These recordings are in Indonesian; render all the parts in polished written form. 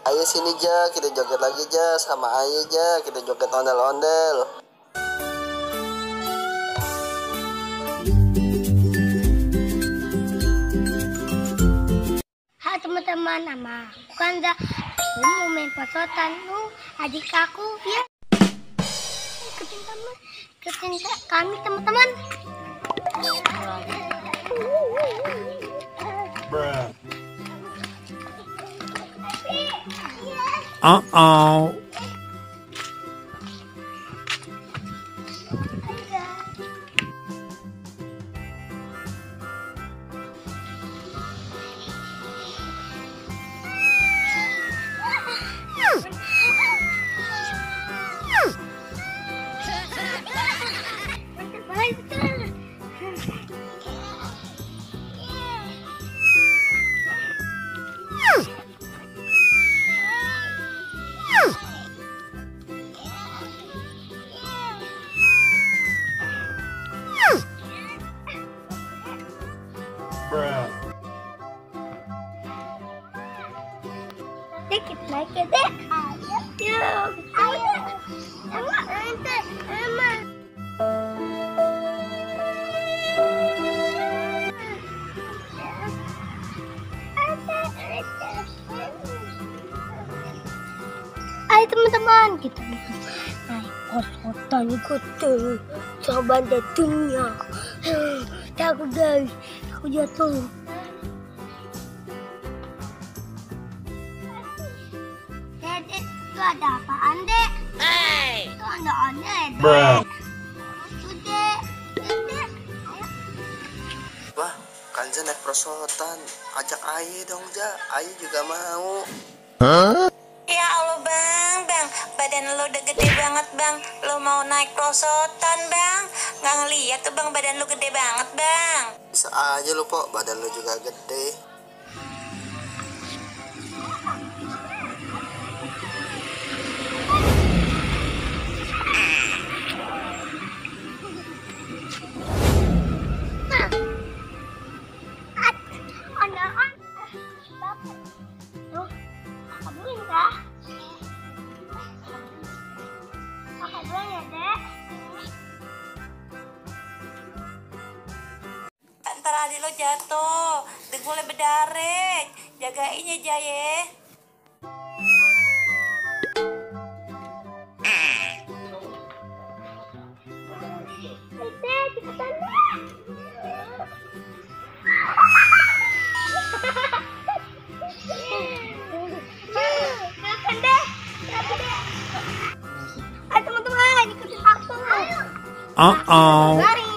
Ayo sini Ja, kita joget lagi Ja, sama Ayo Ja, kita joget ondel-ondel. Hai teman-teman, nama aku Kanza. Aku mau main pesotan. Adik aku ya. Ikutin kami teman-teman. Uh-oh. Dikit lagi deh. Ayo. Emang. Ayo teman-teman, kita naik pesotan gede sama datunya. Takut guys, aku jatuh. Dedek, itu ada apaan dek? Itu ada aneh dek. Itu dek, dedek. Wah, Kanza naik perosotan, ajak Ayo dong Ja, Ayo juga mau. Ya Allah bang, badan lo udah gede banget bang. Lo mau naik prosotan bang? Nggak ngeliat tuh bang, badan lo gede banget bang. Bisa aja lu Pok, badan lu juga gede. Ntar adik lo jatuh, dengkulnya berdarah. Jagain ya Jaye. Ayo teman-teman, ikutin aku. Uh-oh. Garing.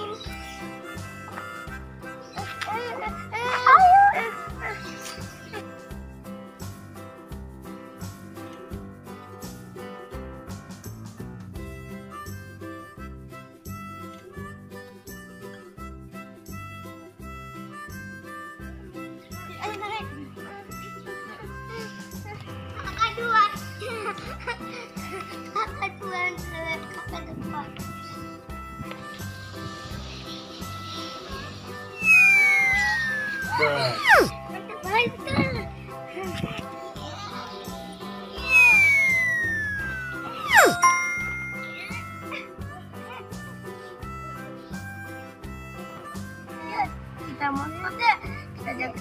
Kita mau deh, kita jaga.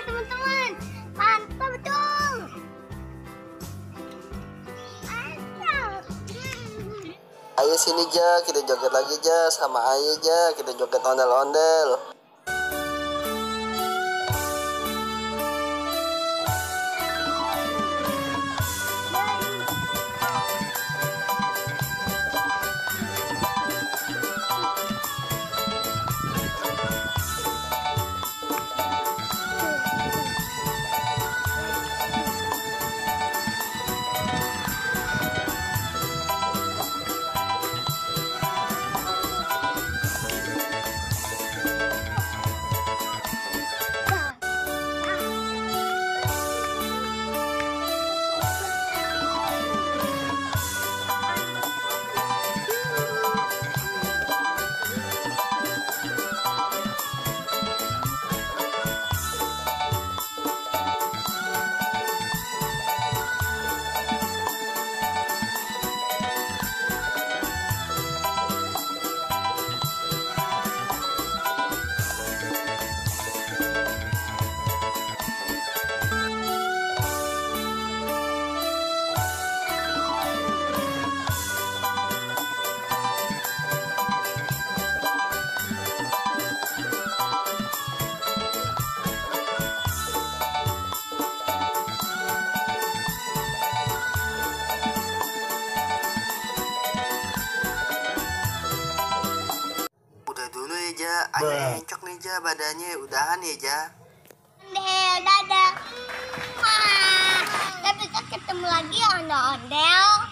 Teman-teman, mantap dong. Ayo sini Ja, kita joget lagi Ja, sama Ayo Ja, kita joget ondel-ondel. Makanya encok nih Ja badannya. Udahan ya Ja. Ondel, dadah. Wah, kita bisa ketemu lagi ya ondel-ondel.